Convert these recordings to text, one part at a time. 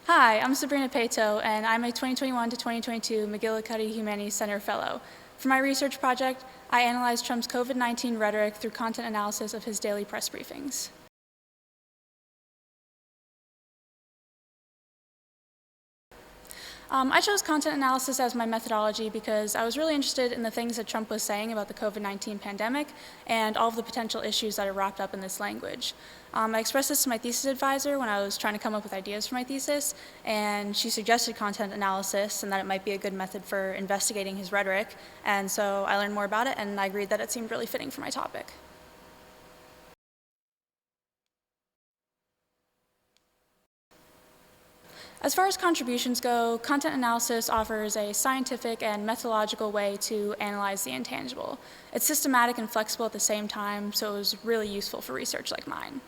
Hi, I'm Sabrina Paetow, and I'm a 2021 to 2022 McGillicuddy Humanities Center Fellow. For my research project, I analyzed Trump's COVID-19 rhetoric through content analysis of his daily press briefings. I chose content analysis as my methodology because I was really interested in the things that Trump was saying about the COVID-19 pandemic and all of the potential issues that are wrapped up in this language. I expressed this to my thesis advisor when I was trying to come up with ideas for my thesis, and she suggested content analysis and that it might be a good method for investigating his rhetoric, and so I learned more about it and I agreed that it seemed really fitting for my topic. As far as contributions go, content analysis offers a scientific and methodological way to analyze the intangible. It's systematic and flexible at the same time, so it was really useful for research like mine.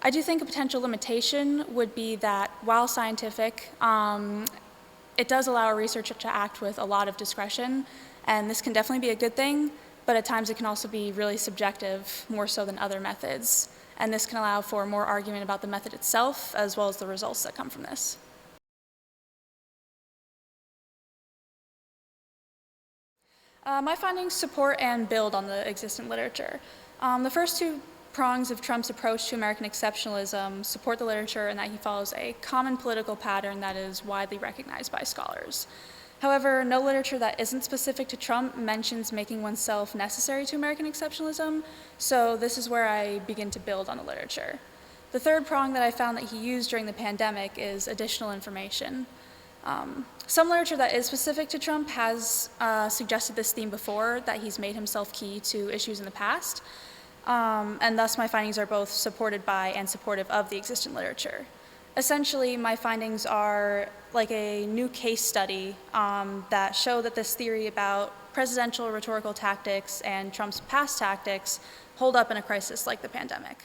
I do think a potential limitation would be that while scientific, it does allow a researcher to act with a lot of discretion, and this can definitely be a good thing, but at times it can also be really subjective, more so than other methods, and this can allow for more argument about the method itself as well as the results that come from this. My findings support and build on the existing literature. The first two prongs of Trump's approach to American exceptionalism support the literature in that he follows a common political pattern that is widely recognized by scholars. However, no literature that isn't specific to Trump mentions making oneself necessary to American exceptionalism, so this is where I begin to build on the literature. The third prong that I found that he used during the pandemic is additional information. Some literature that is specific to Trump has suggested this theme before, that he's made himself key to issues in the past, and thus my findings are both supported by and supportive of the existing literature. Essentially, my findings are like a new case study that show that this theory about presidential rhetorical tactics and Trump's past tactics hold up in a crisis like the pandemic.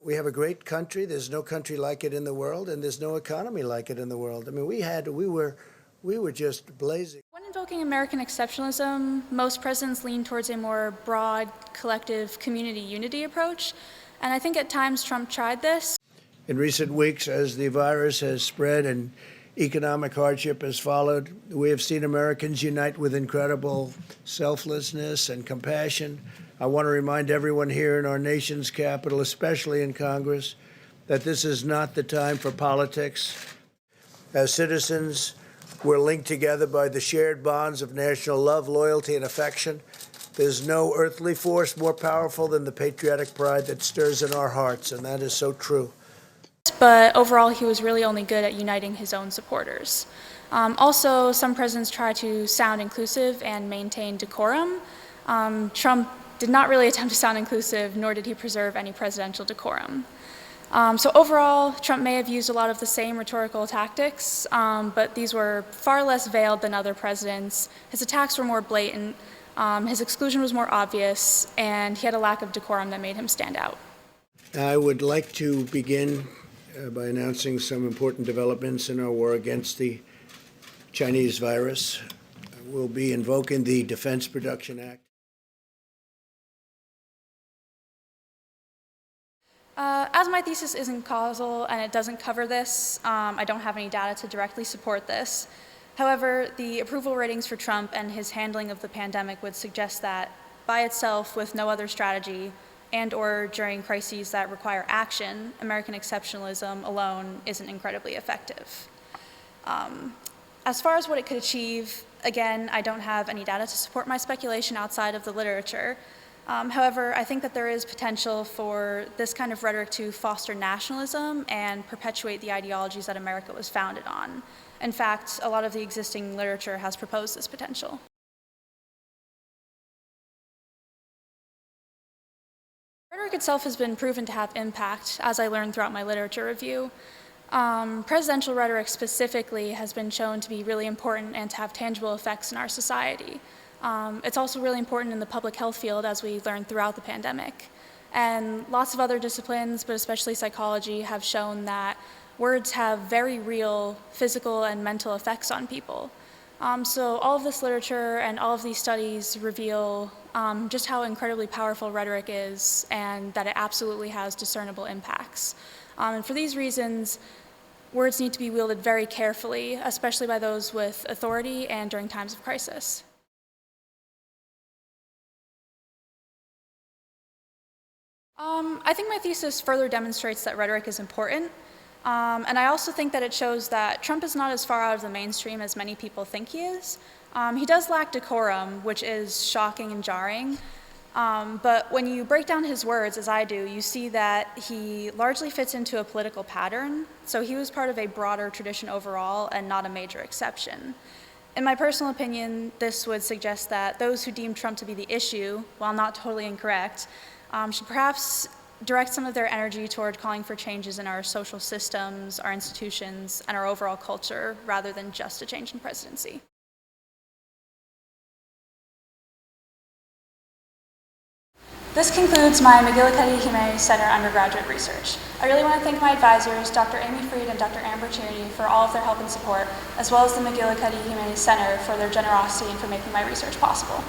We have a great country. There's no country like it in the world, and there's no economy like it in the world. I mean, we were just blazing. When invoking American exceptionalism, most presidents lean towards a more broad, collective, community unity approach, and I think at times Trump tried this. In recent weeks, as the virus has spread and economic hardship has followed, we have seen Americans unite with incredible selflessness and compassion. I want to remind everyone here in our nation's capital, especially in Congress, that this is not the time for politics. As citizens, we're linked together by the shared bonds of national love, loyalty, and affection. There's no earthly force more powerful than the patriotic pride that stirs in our hearts, and that is so true. But overall, he was really only good at uniting his own supporters. Also, some presidents try to sound inclusive and maintain decorum. Trump did not really attempt to sound inclusive, nor did he preserve any presidential decorum. So overall, Trump may have used a lot of the same rhetorical tactics, but these were far less veiled than other presidents. His attacks were more blatant, his exclusion was more obvious, and he had a lack of decorum that made him stand out. I would like to begin by announcing some important developments in our war against the Chinese virus. We'll be invoking the Defense Production Act. As my thesis isn't causal and it doesn't cover this, I don't have any data to directly support this. However, the approval ratings for Trump and his handling of the pandemic would suggest that by itself, with no other strategy, and or during crises that require action, American exceptionalism alone isn't incredibly effective. As far as what it could achieve, again, I don't have any data to support my speculation outside of the literature. However, I think that there is potential for this kind of rhetoric to foster nationalism and perpetuate the ideologies that America was founded on. In fact, a lot of the existing literature has proposed this potential. Rhetoric itself has been proven to have impact, as I learned throughout my literature review. Presidential rhetoric specifically has been shown to be really important and to have tangible effects in our society. It's also really important in the public health field, as we learned throughout the pandemic. And lots of other disciplines, but especially psychology, have shown that words have very real physical and mental effects on people. So all of this literature and all of these studies reveal just how incredibly powerful rhetoric is and that it absolutely has discernible impacts. And for these reasons, words need to be wielded very carefully, especially by those with authority and during times of crisis. I think my thesis further demonstrates that rhetoric is important. And I also think that it shows that Trump is not as far out of the mainstream as many people think he is. He does lack decorum, which is shocking and jarring. But when you break down his words, as I do, you see that he largely fits into a political pattern. So he was part of a broader tradition overall and not a major exception. In my personal opinion, this would suggest that those who deem Trump to be the issue, while not totally incorrect, should perhaps direct some of their energy toward calling for changes in our social systems, our institutions, and our overall culture, rather than just a change in presidency. This concludes my McGillicuddy Humanities Center undergraduate research. I really want to thank my advisors, Dr. Amy Freed and Dr. Amber Tierney, for all of their help and support, as well as the McGillicuddy Humanities Center for their generosity and for making my research possible.